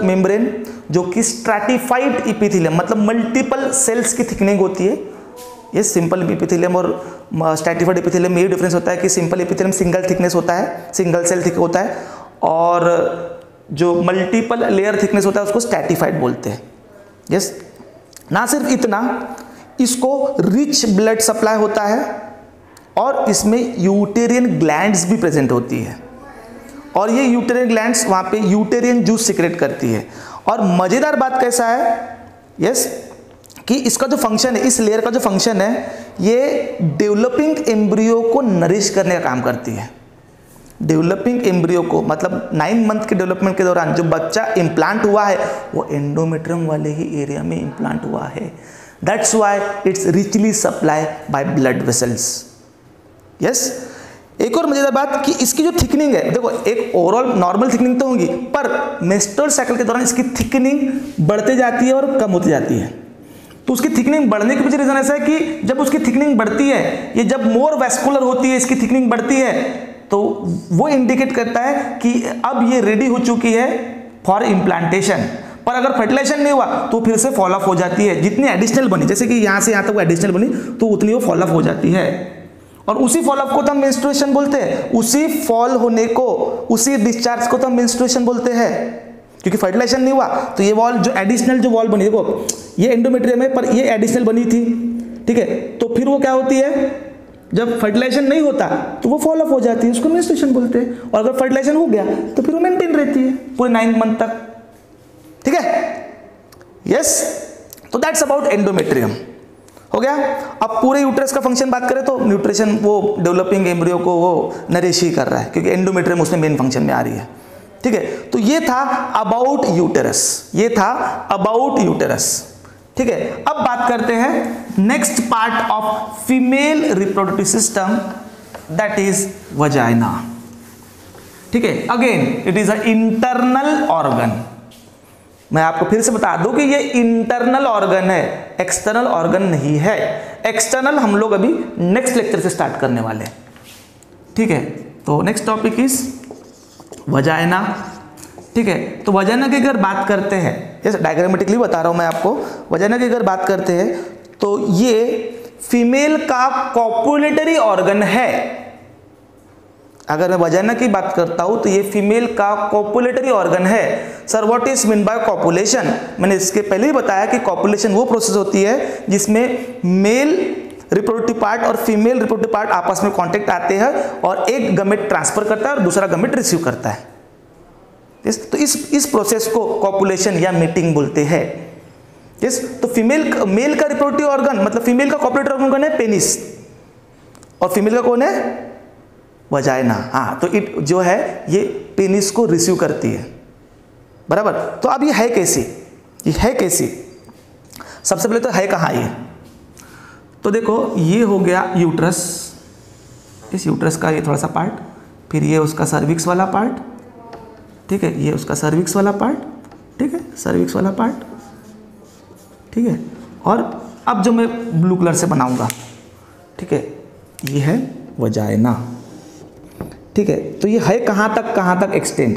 मेम्ब्रेन, जो कि स्ट्रैटिफाइड इपिथेलियम, मतलब मल्टीपल सेल्स की थिकनिंग होती है। ये सिंपल एपिथेलियम और स्ट्रैटिफाइड एपिथेलियम में ये डिफरेंस होता है कि सिंपल एपिथेलियम सिंगल थिकनेस होता है, सिंगल सेल थिक होता है, और जो मल्टीपल लेयर थिकनेस होता है उसको स्ट्रैटिफाइड बोलते हैं। यस, ना सिर्फ इतना, इसको रिच ब्लड सप्लाई होता है, और इसमें यूटेरियन ग्लैंड्स भी प्रेजेंट होती है, और ये यूटेरियन ग्लैंड्स वहाँ पे यूटेरियन जूस सिक्रेट करती है। और मज़ेदार बात कैसा है, यस, कि इसका जो फंक्शन है, इस लेयर का जो फंक्शन है, ये डेवलपिंग एम्ब्रियो को नरिश करने का काम करती है। डेवलपिंग एम्ब्रियो को, मतलब 9 मंथ के डेवलपमेंट के दौरान जो बच्चा इम्प्लांट हुआ है वो एंडोमेट्रियम वाले ही एरिया में इम्प्लांट हुआ है। That's why it's richly supply by blood vessels. Yes, एक और मजेदार बात कि इसकी जो थिकनिंग है, देखो एक ओवरऑल नॉर्मल थिकनिंग तो होगी, पर मेंस्ट्रुअल साइकिल के दौरान इसकी थिकनिंग बढ़ते जाती है और कम होती जाती है। तो उसकी थिकनिंग बढ़ने के पीछे रीजन ऐसा है कि जब उसकी थिकनिंग बढ़ती है, ये जब मोर वैस्कुलर होती है, इसकी थिकनिंग बढ़ती है, तो वो इंडिकेट करता है कि अब ये रेडी हो चुकी है फॉर इम्प्लांटेशन। पर अगर फर्टिलाइजेशन नहीं हुआ तो फिर से फॉल ऑफ हो जाती है। जितनी एडिशनल बनी, जैसे कि यहाँ से यहाँ तक वो एडिशनल बनी, तो उतनी वो फॉल ऑफ हो जाती है, और उसी फॉल ऑफ को तो हम मेंस्ट्रुएशन बोलते हैं। उसी फॉल होने को, उसी डिस्चार्ज को तो हम मेंस्ट्रुएशन बोलते हैं, क्योंकि फर्टिलाइजेशन नहीं हुआ तो ये वॉल, जो एडिशनल जो वॉल बनी, देखो ये एंडोमेट्रियम है पर ये एडिशनल बनी थी, ठीक है, तो फिर वो क्या होती है, जब फर्टिलाइजेशन नहीं होता तो वो फॉल ऑफ हो जाती है, उसको मेंस्ट्रुएशन बोलते हैं। और अगर फर्टिलाइजेशन हो गया तो फिर वो मेंटेन रहती है पूरे 9 मंथ तक, ठीक है। यस, तो दैट्स अबाउट एंडोमेट्रियम। हो गया। अब पूरे यूट्रस का फंक्शन बात करें तो न्यूट्रिशन वो डेवलपिंग एम्ब्रियो को वो नरिश ही कर रहा है, क्योंकि एंडोमेट्रियम उसमें मेन फंक्शन में आ रही है। ठीक है, तो ये था अबाउट यूटेरस, ये था अबाउट यूटेरस। ठीक है, अब बात करते हैं next part of female reproductive system, that is vagina. ठीक है, again it is a internal organ. मैं आपको फिर से बता दूं कि ये इंटरनल ऑर्गन है, एक्सटर्नल ऑर्गन नहीं है। एक्सटर्नल हम लोग अभी नेक्स्ट लेक्चर से स्टार्ट करने वाले हैं। ठीक है, तो नेक्स्ट टॉपिक इज वजाइना। ठीक है, तो वजाइना की अगर बात करते हैं, जैसे डायग्रामेटिकली बता रहा हूं मैं आपको, वजाइना की अगर बात करते हैं तो ये फीमेल का कॉपुलेटरी ऑर्गन है। अगर मैं वजाइना की बात करता हूं तो ये फीमेल का कॉपुलेटरी ऑर्गन है। Sir what is mean bye copulation? मैंने इसके पहले ही बताया कि कॉपुलेशन वो प्रोसेस होती है जिसमें मेल रिप्रोडक्टिव पार्ट और फीमेल रिप्रोडक्टिव पार्ट आपस में कांटेक्ट आते हैं और एक गमेट ट्रांसफर करता है और दूसरा गमेट रिसीव करता है। तो इस प्रोसेस को कॉपुलेशन या मीटिंग बोलते हैं। यस, तो मेल का रिप्रोडक्टिव ऑर्गन मतलब फीमेल का कॉपुलेटरी ऑर्गन कौन है? पेनिस। और फीमेल का कौन है? वजाइना। हाँ, तो इट जो है ये पेनिस को रिसीव करती है, बराबर। तो अब ये है कैसी? ये है कैसी? सबसे पहले तो है कहाँ ये? तो देखो, ये हो गया यूट्रस, इस यूट्रस का ये थोड़ा सा पार्ट, फिर ये उसका सर्विक्स वाला पार्ट। ठीक है, ये उसका सर्विक्स वाला पार्ट। ठीक है, सर्विक्स वाला पार्ट। ठीक है, और अब जो मैं ब्लू कलर से बनाऊंगा, ठीक है, ये है वजाइना। ठीक है, तो ये है कहाँ तक एक्सटेंड?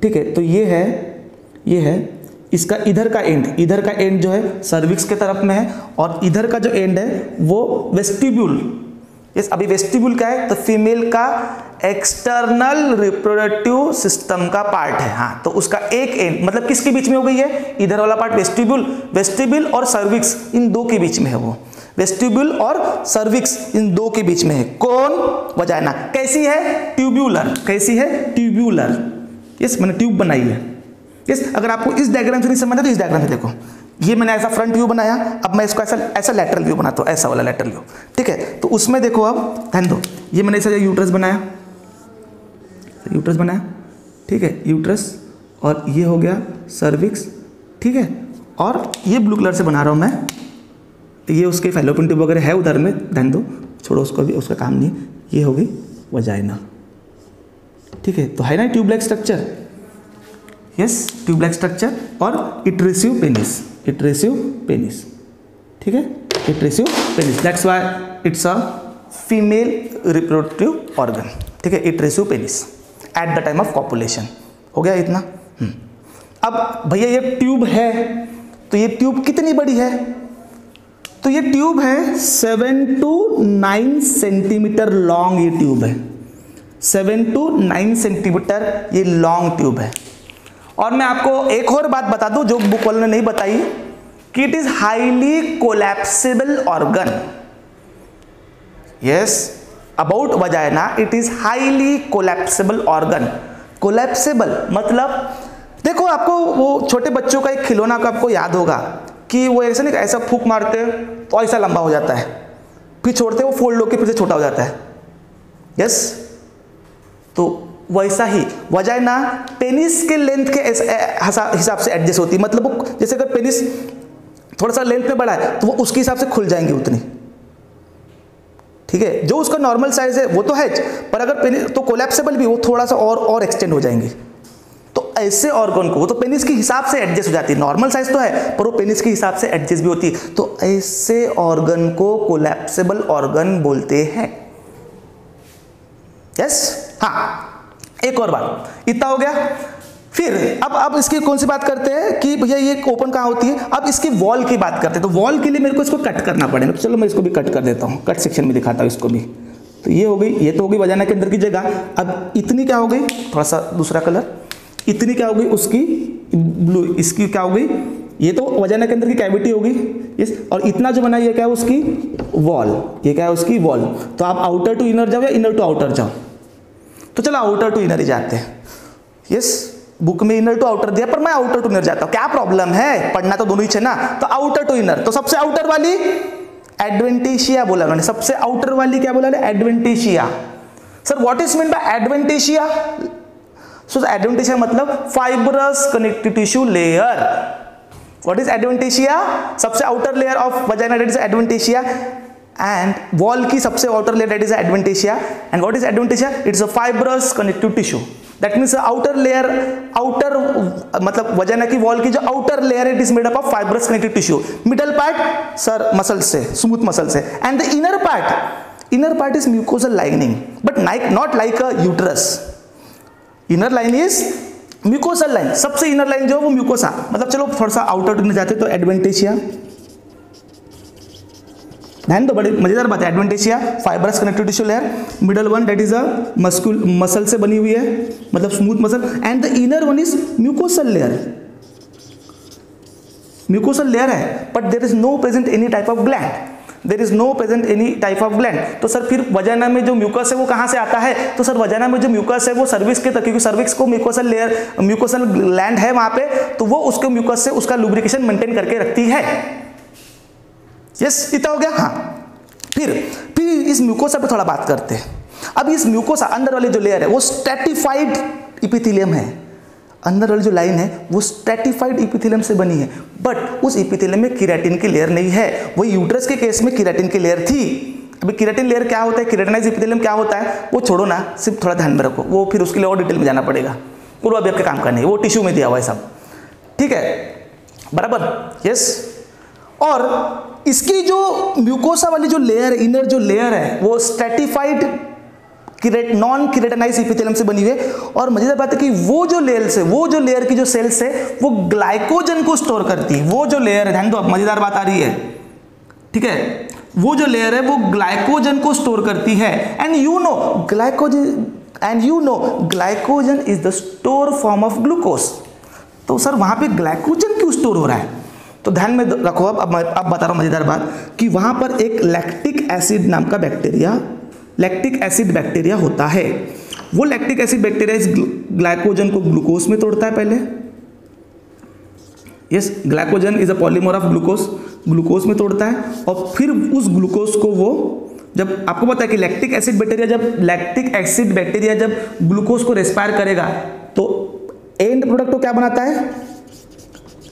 ठीक है, तो ये है इसका इधर का एंड जो है सर्विक्स के तरफ में है, और इधर का जो एंड है वो वेस्टिब्यूल। यस, अभी वेस्टिब्यूल क्या है? तो फीमेल का एक्सटर्नल रिप्रोडक्टिव सिस्टम का पार्ट है। हाँ, तो उसका एक एंड मतलब किसके बीच में हो गई है? इधर वाला पार्ट वेस्टिब्यूल और सर्विक्स, इन दो के बीच में है वो। वेस्टिब्यूल और सर्विक्स इन दो के बीच में है कौन? वजाइना। कैसी है? ट्यूब्यूलर। कैसी है? ट्यूब्यूलर। यस, मैंने ट्यूब बनाई है। यस, अगर आपको इस डायग्राम से नहीं समझ तो इस डायग्राम से देखो, ये मैंने ऐसा फ्रंट व्यू बनाया, अब मैं इसको ऐसा लैटरल व्यू बनाता हूँ, ऐसा वाला लैटरल व्यू। ठीक है, तो उसमें देखो, अब ध्यान दो, ये मैंने ऐसा यूट्रस बनाया, ठीक है, यूट्रस, और ये हो गया सर्विक्स। ठीक है, और ये ब्लू कलर से बना रहा हूँ मैं, ये उसके फैलोपियन ट्यूब वगैरह है उधर में, ध्यान दो, छोड़ो उसको, भी उसका काम नहीं। ये हो गई वजाइना। ठीक है, तो है ना tube like structure? Yes, tube like structure, और इट रिसीव पेनिस। ठीक है, it receive penis, that's why it's a female reproductive organ. ठीक है, it receive penis at the time of copulation. हो गया इतना। अब भैया ये ट्यूब है, तो ये ट्यूब कितनी बड़ी है? तो ये ट्यूब है 7 to 9 सेंटीमीटर लॉन्ग। ये ट्यूब है 7 to 9 सेंटीमीटर, ये लॉन्ग ट्यूब है। और मैं आपको एक और बात बता दूं जो बुक वालों ने नहीं बताई, कि it is highly collapsible organ. Yes, about vagina, it is highly collapsible organ. Collapsible मतलब देखो, आपको वो छोटे बच्चों का एक खिलौना का आपको याद होगा कि वो ऐसा नहीं, ऐसा फूंक मारते हैं तो ऐसा लंबा हो जाता है, फिर छोड़ते हैं वो फोल्ड होकर फिर से छोटा हो जाता है। यस, तो वैसा ही वजाइना पेनिस के लेंथ के हिसाब से एडजस्ट होती है। मतलब वो जैसे अगर पेनिस थोड़ा सा लेंथ में बड़ा है तो वो उसके हिसाब से खुल जाएंगे उतनी। ठीक है, जो उसका नॉर्मल साइज है वो तो है, पर अगर पेनिस तो कोलैप्सिबल भी, वो थोड़ा सा और एक्सटेंड हो जाएंगे। तो ऐसे ऑर्गन को वो तो पेनिस के हिसाब से एडजस्ट हो जाती है, नॉर्मल साइज तो है पर वो पेनिस के हिसाब से एडजस्ट भी होती है। तो ऐसे ऑर्गन को कोलैप्सिबल ऑर्गन बोलते हैं। यस, हाँ, एक और बात, इतना हो गया। फिर अब इसकी कौन सी बात करते हैं कि भैया ये ओपन कहाँ होती है? अब इसकी वॉल की बात करते हैं। तो वॉल के लिए मेरे को इसको कट करना पड़ेगा, तो चलो मैं इसको भी कट कर देता हूँ, कट सेक्शन में दिखाता हूँ इसको भी। तो ये हो गई, ये तो हो गई वजाइना के अंदर की जगह। अब इतनी क्या हो गई? थोड़ा सा दूसरा कलर। इतनी क्या हो गई उसकी? ब्लू। इसकी क्या हो गई? ये तो वजाइना के अंदर की कैविटी होगी। इस और इतना जो बना ये क्या है? उसकी वॉल। ये क्या है? उसकी वॉल। तो आप आउटर टू इनर जाओ या इनर टू आउटर जाओ? तो चलो आउटर टू इनर ही जाते हैं। यस, बुक में इनर टू आउटर दिया, पर मैं आउटर टू इनर जाता हूं, क्या प्रॉब्लम है, पढ़ना तो दोनों ही है ना। तो आउटर टू इनर, तो सबसे आउटर वाली एडवेंटिशिया बोला मैंने, सबसे आउटर वाली क्या बोला, adventitia. Sir what is mean by adventitia? So adventitia मतलब fibrous connective tissue layer. What is adventitia? सबसे outer layer of vagina, that is adventitia, and wall की सबसे outer layer, that is adventitia. And what is adventitia? It's a fibrous connective tissue, that means outer layer, outer मतलब vagina की wall की जो outer layer it is made up of fibrous connective tissue. Middle part sir muscle से, smooth muscle से, and the inner part is mucosal lining, but not like a uterus. Inner line is mucosal line, सबसे inner line जो है वो mucosa, मतलब चलो थोड़ा सा आउटर में जाते तो एडवेंटिशिया, ध्यान दो, बड़े मजेदार बात है। Adventitia fibrous connective tissue layer, middle one that is a muscle से बनी हुई है, मतलब smooth muscle, and the inner one is mucosal layer. Mucosal layer है, but there is no present any type of gland, there is no present any type of gland. तो sir फिर vagina में जो म्यूकस है वो कहां से आता है? तो सर वजाइना में जो म्यूकस है वो सर्विक्स के तक, क्योंकि सर्विक्स को म्यूकोसल लेयर, म्यूकोसल ग्लैंड है वहां पे, तो वो उसके म्यूकस से उसका लुब्रिकेशन मेंटेन करके रखती है। यस, इतना हो गया। हाँ, फिर इस म्यूकोसा पे थोड़ा बात करते हैं। अब इस म्यूकोसा अंदर वाली जो लेयर है वो स्ट्रैटिफाइड इपिथेलियम है, अंदर वाली जो लाइन है वो स्ट्रैटिफाइड इपिथेलियम से बनी है, बट उस इपिथेलियम में केराटिन की लेयर नहीं है। वही यूट्रस के केस में केराटिन की लेयर थी। अभी केराटिन लेयर क्या होता है, केराटिनाइज इपिथेलियम क्या होता है, वो छोड़ो ना, सिर्फ थोड़ा ध्यान में रखो, वो फिर उसके लिए और डिटेल में जाना पड़ेगा, पूरा अभी आपके काम का नहीं, वो टिश्यू में दिया हुआ है सब, ठीक है, बराबर। यस, और इसकी जो म्यूकोसा वाली जो लेयर, इनर जो लेयर है वो स्ट्रैटिफाइड नॉन केराटिनाइज इपिथेलियम से बनी हुई है। और मजेदार बात है कि वो जो लेयर की जो सेल्स है वो ग्लाइकोजन को स्टोर करती है। वो जो लेयर है, ध्यान दो, मजेदार बात आ रही है, ठीक है, वो जो लेयर है वो ग्लाइकोजन को स्टोर करती है। And you know glycogen is the store form of glucose. तो सर वहां पे ग्लाइकोजन क्यों स्टोर हो रहा है? तो ध्यान में रखो, अब बता रहा हूं मजेदार बात, कि वहां पर एक लैक्टिक एसिड नाम का बैक्टीरिया, लैक्टिक एसिड बैक्टीरिया होता है। वो लैक्टिक एसिड बैक्टीरिया इस ग्लाइकोजन को ग्लूकोज में तोड़ता है पहले। Yes, glycogen is a polymer of glucose में तोड़ता है, और फिर उस ग्लूकोज को वो, जब आपको पता है कि लैक्टिक एसिड बैक्टीरिया जब ग्लूकोज को रेस्पायर करेगा तो एंड प्रोडक्ट को क्या बनाता है?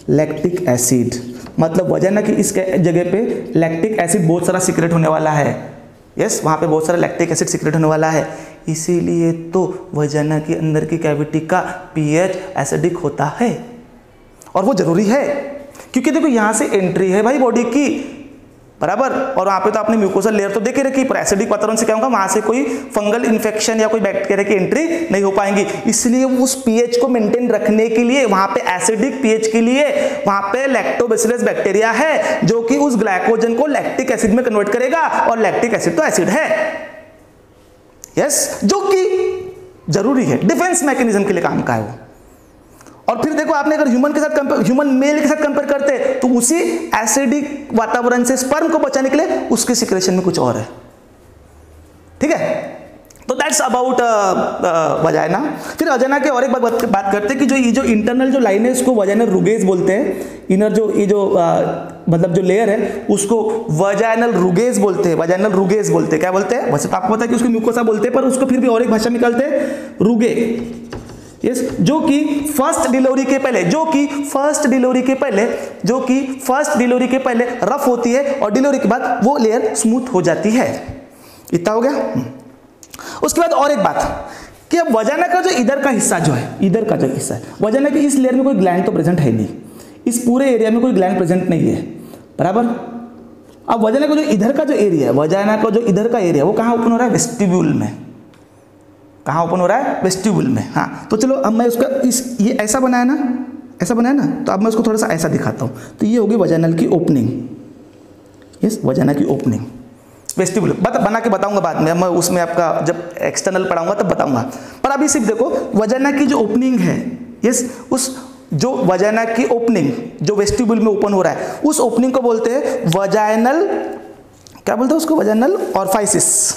Lactic acid. मतलब वजाइना की इस जगह पे लैक्टिक एसिड बहुत सारा सीक्रेट होने वाला है। यस, वहाँ पे बहुत सारा लैक्टिक एसिड सीक्रेट होने वाला है, इसीलिए तो वजाइना के अंदर की कैविटी का पीएच एसिडिक होता है। और वो जरूरी है, क्योंकि देखो यहाँ से एंट्री है भाई बॉडी की, बराबर, और वहाँ पे तो आपने म्यूकोसल लेयर तो देखे रखी, पर एसिडिक वातावरण से क्या होगा, वहाँ से कोई फंगल इन्फेक्शन या कोई बैक्टीरिया की एंट्री नहीं हो पाएंगी। इसलिए उस पीएच को मेंटेन रखने के लिए वहाँ पे एसिडिक पीएच के लिए वहाँ पे लैक्टोबैसिलस बैक्टीरिया है, जो कि उस ग्लाइकोजन को लैक्टिक एसिड में कन्वर्ट करेगा, और लैक्टिक एसिड तो एसिड है। यस, जो कि जरूरी है, डिफेंस मैकेनिज्म के लिए काम का है वो। और फिर देखो, आपने अगर ह्यूमन मेल के साथ कंपेयर करते तो उसी एसिडिक वातावरण से स्पर्म को बचाने के लिए उसके सिक्रेशन में कुछ और है, ठीक है। तो दैट्स अबाउट वजाइना। फिर वजाइना के और एक बात करते हैं कि ये जो इंटरनल जो लाइन है उसको वजाइनल रुगेज बोलते हैं। इनर जो ये जो मतलब जो लेयर है उसको वजाइनल रुगेज बोलते हैं, वजाइनल रुगेज बोलते हैं। क्या बोलते हैं? वैसे तो आपको पता है कि उसको म्यूकोसा बोलते हैं, पर उसको फिर भी और एक भाषा में निकालते हैं, रुगे। यस, जो कि फर्स्ट डिलीवरी के पहले रफ होती है, और डिलीवरी के बाद वो लेयर स्मूथ हो जाती है। इतना हो गया। उसके बाद और एक बात कि अब वजाइना का जो इधर का हिस्सा है, वजाइना की इस लेयर में कोई ग्लैंड तो प्रेजेंट है नहीं, इस पूरे एरिया में कोई ग्लैंड प्रेजेंट नहीं है, बराबर। अब वजाइना का जो इधर का जो एरिया है, वजाइना का जो इधर का एरिया वो कहाँ ओपन हो रहा है? वेस्टिब्यूल में। कहाँ ओपन हो रहा है? वेस्टिब्यूल में। हाँ, तो चलो अब मैं उसका ये ऐसा बनाया ना, तो अब मैं उसको थोड़ा सा ऐसा दिखाता हूँ। तो ये होगी वजाइनल की ओपनिंग। यस, वजाइना की ओपनिंग, वेस्टिब्यूल बना के बताऊंगा बाद में, मैं उसमें आपका जब एक्सटर्नल पढ़ाऊंगा तब बताऊंगा। पर अभी सिर्फ देखो वजाइना की जो ओपनिंग है, यस, उस जो वजाइना की ओपनिंग जो वेस्टिब्यूल में ओपन हो रहा है, उस ओपनिंग को बोलते हैं वजाइनल, क्या बोलते हैं उसको? Vaginal orifice.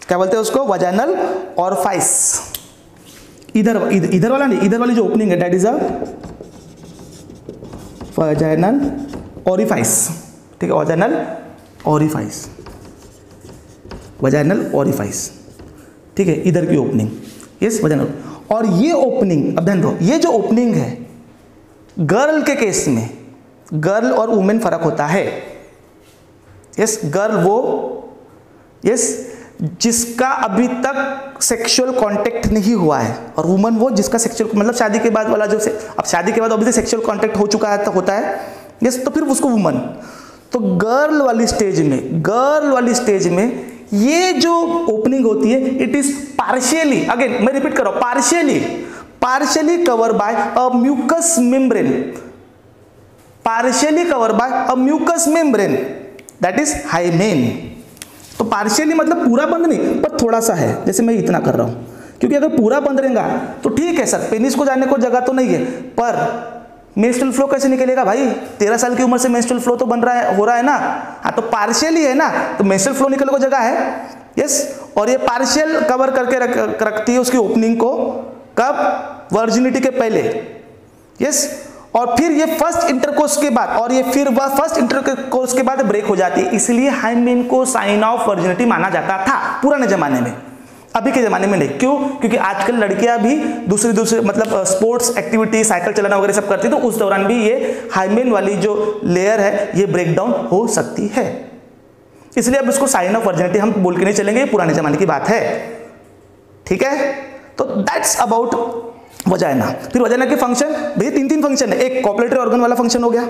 क्या बोलते हैं उसको? Vaginal orifice. इधर वाला नहीं, इधर वाली जो ओपनिंग है that is a vaginal orifice, ठीक है, वजाइनल ओरिफाइस, वजाइनल ओरिफाइस, ठीक है, इधर की ओपनिंग, यस वजाइनल। और ये ओपनिंग, अब ध्यान दो, ये जो ओपनिंग है गर्ल के केस में, गर्ल और वुमेन फर्क होता है। यस, गर्ल वो यस जिसका अभी तक सेक्सुअल कांटेक्ट नहीं हुआ है, और वुमन वो जिसका सेक्सुअल मतलब शादी के बाद वाला जो अब शादी के बाद ऑब्वियसली सेक्सुअल कांटेक्ट हो चुका है तो होता है, यस, तो फिर उसको वुमन। तो गर्ल वाली स्टेज में ये जो ओपनिंग होती है इट इज पार्शियली, अगेन मैं रिपीट कर रहा हूं, partially cover by a mucous membrane, partially cover by a mucous membrane that is hymen. तो पार्शियली मतलब पूरा बंद नहीं, पर थोड़ा सा है, जैसे मैं इतना कर रहा हूं, क्योंकि अगर पूरा बंद रहेगा तो ठीक है सर, पेनिस को जाने को जगह तो नहीं है, पर मेंस्ट्रुअल फ्लो कैसे निकलेगा भाई? 13 साल की उम्र से मेंस्ट्रुअल फ्लो तो हो रहा है ना, हाँ, तो पार्शियली है ना, तो मेंस्ट्रुअल फ्लो निकलने को जगह है, यस। और ये पार्शियल कवर करके रखती है उसकी ओपनिंग को, कब? वर्जिनिटी के पहले, यस। और फिर ये फर्स्ट इंटरकोर्स के बाद, और ये फिर वह फर्स्ट इंटरकोर्स के बाद ब्रेक हो जाती है, इसलिए हाइमेन को साइन ऑफ वर्जिनिटी माना जाता था पुराने जमाने में, अभी के जमाने में नहीं। क्यों? क्योंकि आजकल लड़कियां भी दूसरे मतलब स्पोर्ट्स एक्टिविटी, साइकिल चलाना वगैरह सब करती है, तो उस दौरान भी ये हाइमेन वाली जो लेयर है ये ब्रेक डाउन हो सकती है, इसलिए अब इसको साइन ऑफ वर्जिनिटी हम बोल के नहीं चलेंगे, पुराने जमाने की बात है, ठीक है। तो दैट्स अबाउट वजाइना। फिर वजाइना के फंक्शन, भैया 3 फंक्शन है, एक कॉपुलेटरी ऑर्गन वाला फंक्शन हो गया,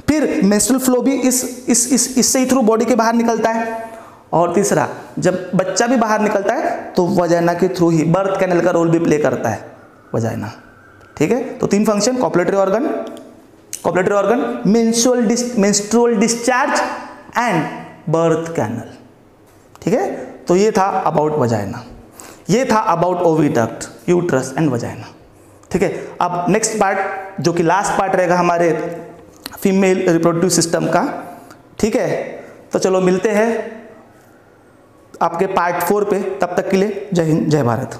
फिर मेंस्ट्रुअल फ्लो भी इससे ही थ्रू बॉडी के बाहर निकलता है, और तीसरा जब बच्चा भी बाहर निकलता है तो वजाइना के थ्रू ही बर्थ कैनल का रोल भी प्ले करता है वजाइना, ठीक है। तो 3 function, copulatory organ, menstrual discharge and birth canal, ठीक है। तो ये था अबाउट वजाइना, ये था about oviduct, uterus and vagina, ठीक है। अब नेक्स्ट पार्ट जो कि लास्ट पार्ट रहेगा हमारे फीमेल रिप्रोडक्टिव सिस्टम का, ठीक है। तो चलो मिलते हैं आपके पार्ट 4 पे, तब तक के लिए जय हिंद, जय भारत।